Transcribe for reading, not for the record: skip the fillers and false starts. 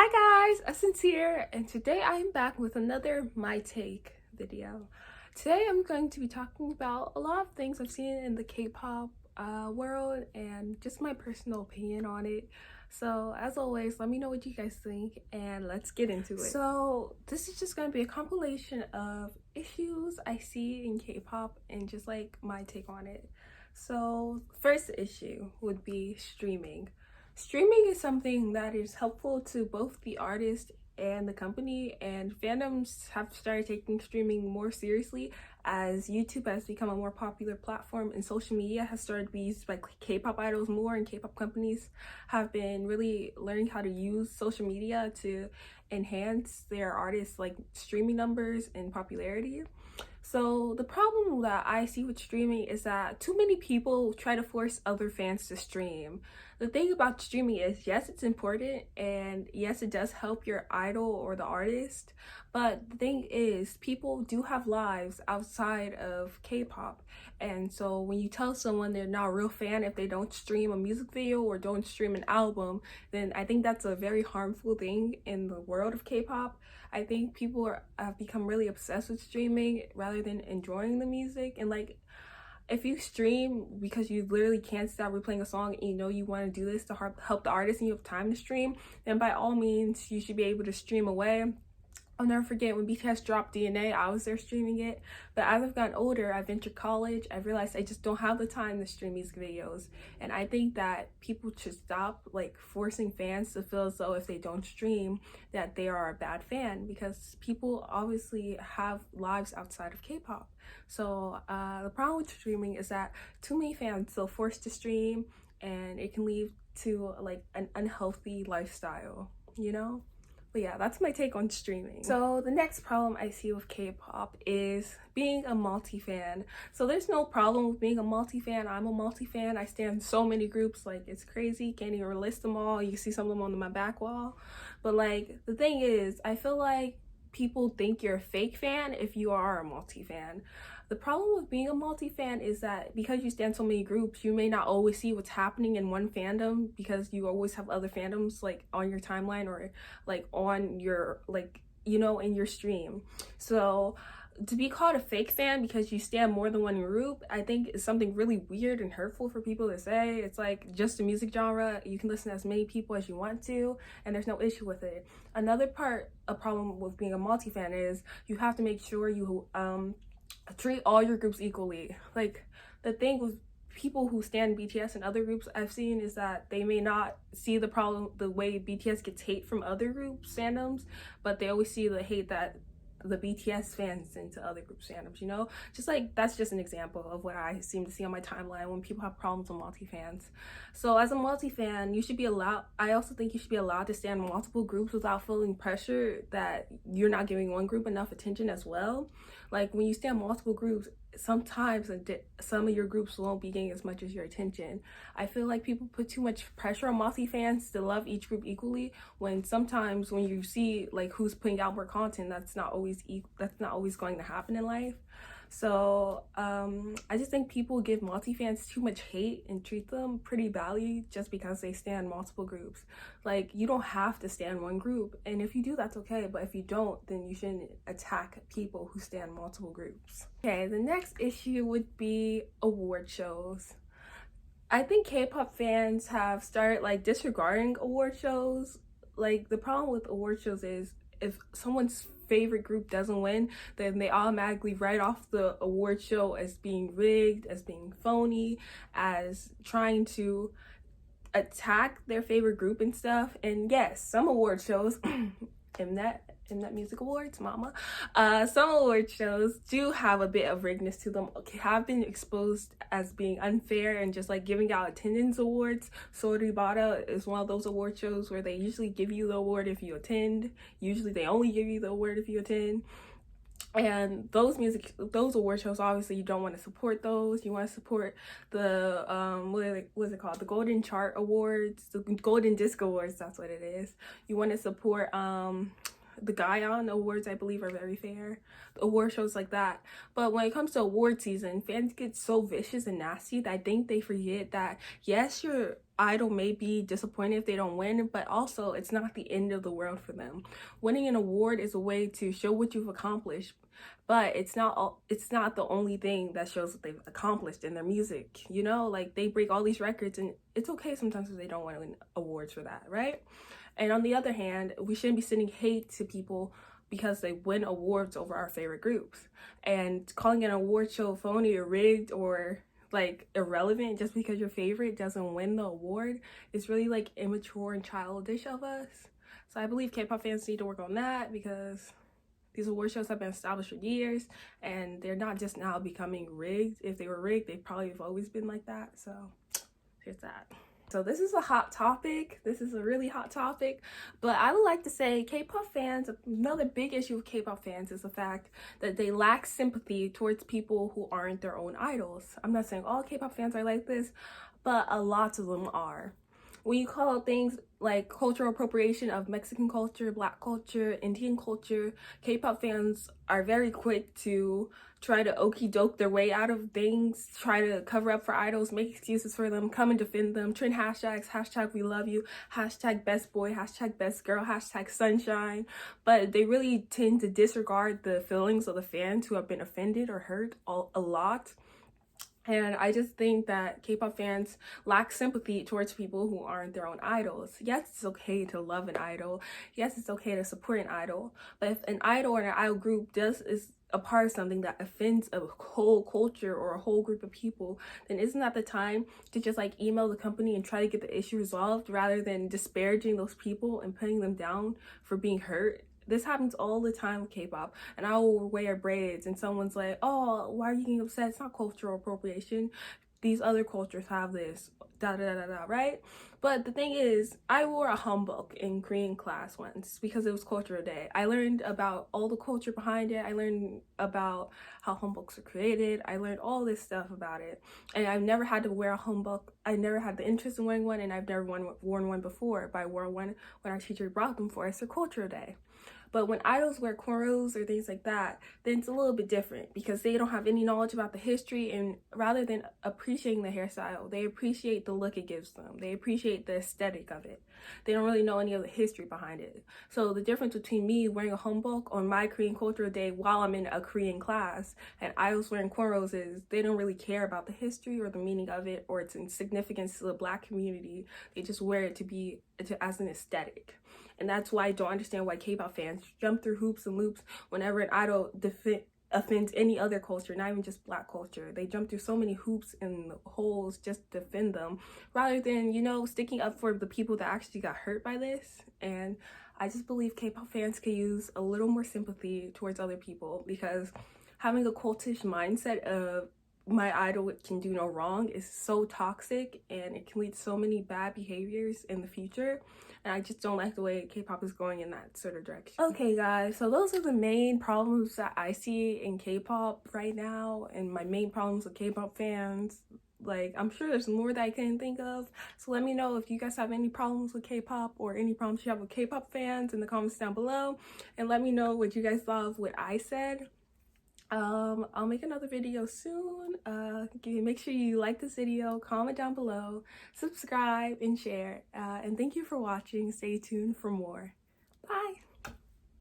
Hi guys, Essence here, and today I am back with another My Take video. Today I'm going to be talking about a lot of things I've seen in the K-pop world and just my personal opinion on it. So as always, let me know what you guys think and let's get into it. So this is just going to be a compilation of issues I see in K-pop and just like my take on it. So first issue would be streaming. Streaming is something that is helpful to both the artist and the company, and fandoms have started taking streaming more seriously as YouTube has become a more popular platform and social media has started to be used by K-pop idols more, and K-pop companies have been really learning how to use social media to enhance their artists' like streaming numbers and popularity. So the problem that I see with streaming is that too many people try to force other fans to stream. The thing about streaming is, yes, it's important, and yes, it does help your idol or the artist, but the thing is, people do have lives outside of K-pop, and so when you tell someone they're not a real fan if they don't stream a music video or don't stream an album, then I think that's a very harmful thing in the world of K-pop. I think people have become really obsessed with streaming rather than enjoying the music. And like, if you stream because you literally can't stop replaying a song and you know you want to do this to help the artist and you have time to stream, then by all means, you should be able to stream away. I'll never forget when BTS dropped DNA, I was there streaming it. But as I've gotten older, I've entered college, I've realized I just don't have the time to stream music videos. And I think that people should stop like forcing fans to feel as though if they don't stream that they are a bad fan, because people obviously have lives outside of K-pop. So the problem with streaming is that too many fans feel forced to stream, and it can lead to like an unhealthy lifestyle, you know? But yeah, that's my take on streaming. So the next problem I see with K-pop is being a multi-fan. So there's no problem with being a multi-fan. I'm a multi-fan. I stand so many groups, like it's crazy. Can't even list them all. You can see some of them on my back wall. But like the thing is, I feel like people think you're a fake fan if you are a multi-fan. The problem with being a multi-fan is that because you stand so many groups, you may not always see what's happening in one fandom because you always have other fandoms like on your timeline or like on your like, you know, in your stream. So to be called a fake fan because you stand more than one group, I think is something really weird and hurtful for people to say. It's like just a music genre, you can listen to as many people as you want to and there's no issue with it. Another a problem with being a multi-fan is you have to make sure you treat all your groups equally. Like the thing with people who stand BTS and other groups I've seen is that they may not see the problem the way BTS gets hate from other groups fandoms, but they always see the hate that the BTS fans into other group fandoms, you know? Just like, that's just an example of what I seem to see on my timeline when people have problems with multi-fans. So as a multi-fan, you should be allowed, I also think you should be allowed to stand multiple groups without feeling pressure that you're not giving one group enough attention as well. Like when you stand multiple groups, sometimes some of your groups won't be getting as much as your attention. I feel like people put too much pressure on multi-fans to love each group equally, when sometimes when you see like who's putting out more content, that's not always going to happen in life. So I just think people give multi-fans too much hate and treat them pretty badly just because they stand multiple groups. Like, you don't have to stand one group, and if you do, that's okay, but if you don't, then you shouldn't attack people who stand multiple groups. Okay, the next issue would be award shows. I think K-pop fans have started like disregarding award shows. Like, the problem with award shows is if someone's favorite group doesn't win, then they automatically write off the award show as being rigged, as being phony, as trying to attack their favorite group and stuff. And yes, some award shows Mnet Music Awards, mama. Some award shows do have a bit of riggedness to them, have been exposed as being unfair and just like giving out attendance awards. Soribata is one of those award shows where they usually give you the award if you attend. Usually they only give you the award if you attend. And those award shows, obviously you don't want to support those. You want to support the what is it called, the Golden Chart Awards, the Golden Disc Awards, that's what it is. You want to support The Guion Awards, I believe, are very fair. The award shows like that. But when it comes to award season, fans get so vicious and nasty that I think they forget that, yes, your idol may be disappointed if they don't win, but also it's not the end of the world for them. Winning an award is a way to show what you've accomplished, but it's not the only thing that shows what they've accomplished in their music. You know, like, they break all these records, and it's okay sometimes if they don't want to win awards for that, right? And on the other hand, we shouldn't be sending hate to people because they win awards over our favorite groups. And calling an award show phony or rigged or like irrelevant just because your favorite doesn't win the award is really like immature and childish of us. So I believe K-pop fans need to work on that, because these award shows have been established for years and they're not just now becoming rigged. If they were rigged, they probably have always been like that. So here's that. So this is a hot topic. This is a really hot topic. But I would like to say K-pop fans, another big issue with K-pop fans is the fact that they lack sympathy towards people who aren't their own idols. I'm not saying all K-pop fans are like this, but a lot of them are. When you call out things like cultural appropriation of Mexican culture, Black culture, Indian culture, K-pop fans are very quick to try to okie doke their way out of things, try to cover up for idols, make excuses for them, come and defend them, trend hashtags, hashtag we love you, hashtag best boy, hashtag best girl, hashtag sunshine. But they really tend to disregard the feelings of the fans who have been offended or hurt a lot. And I just think that K-pop fans lack sympathy towards people who aren't their own idols. Yes, it's okay to love an idol. Yes, it's okay to support an idol. But if an idol or an idol group is a part of something that offends a whole culture or a whole group of people, then isn't that the time to just like email the company and try to get the issue resolved, rather than disparaging those people and putting them down for being hurt? This happens all the time with K-pop, and I will wear braids and someone's like, oh, why are you getting upset? It's not cultural appropriation. These other cultures have this, da da da da, right? But the thing is, I wore a hanbok in Korean class once because it was Cultural Day. I learned about all the culture behind it. I learned about how hanboks are created. I learned all this stuff about it. And I've never had to wear a hanbok. I never had the interest in wearing one, and I've never worn one before. But I wore one when our teacher brought them for us for Cultural Day. But when idols wear cornrows or things like that, then it's a little bit different, because they don't have any knowledge about the history, and rather than appreciating the hairstyle, they appreciate the look it gives them. They appreciate the aesthetic of it. They don't really know any of the history behind it. So the difference between me wearing a hanbok on my Korean Cultural Day while I'm in a Korean class and idols wearing cornrows is they don't really care about the history or the meaning of it or its significance to the Black community. They just wear it as an aesthetic. And that's why I don't understand why K-pop fans jump through hoops and loops whenever an idol offends any other culture, not even just Black culture. They jump through so many hoops and holes just to defend them, rather than, you know, sticking up for the people that actually got hurt by this. And I just believe K-pop fans can use a little more sympathy towards other people, because having a cultish mindset of my idol can do no wrong is so toxic, and it can lead to so many bad behaviors in the future. And I just don't like the way K-pop is going in that sort of direction. Okay guys, so those are the main problems that I see in K-pop right now, and my main problems with K-pop fans. Like, I'm sure there's more that I couldn't think of. So let me know if you guys have any problems with K-pop or any problems you have with K-pop fans in the comments down below. And let me know what you guys thought of what I said. I'll make another video soon. Make sure you like this video, comment down below, subscribe and share, and thank you for watching. Stay tuned for more. Bye.